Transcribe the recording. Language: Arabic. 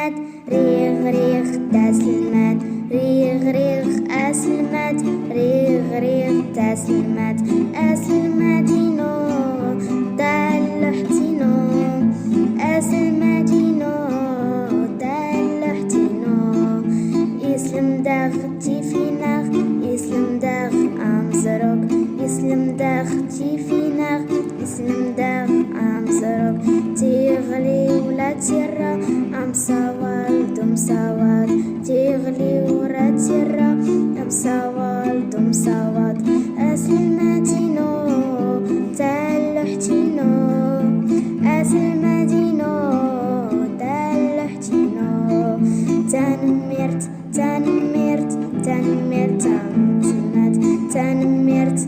أسلمت ريغ ريغ تسلمت ريغ ريغ أسلمت ريغ ريغ تسلمت أسلمتينو دلحتينو أسلمتينو دلحتينو يسلم داختي فيناغ يسلم داغ أمزروك يسلم داختي فيناغ يسلم داغ أمزروك تغلي ولا تيرا أم سوال دم سواد تغلي ولا تيرا أم سوال دم سواد أسلمتينو دلحتينو أسلمتينو دلحتينو تنمرت تنمرت تنمرت تنمرت تنمرت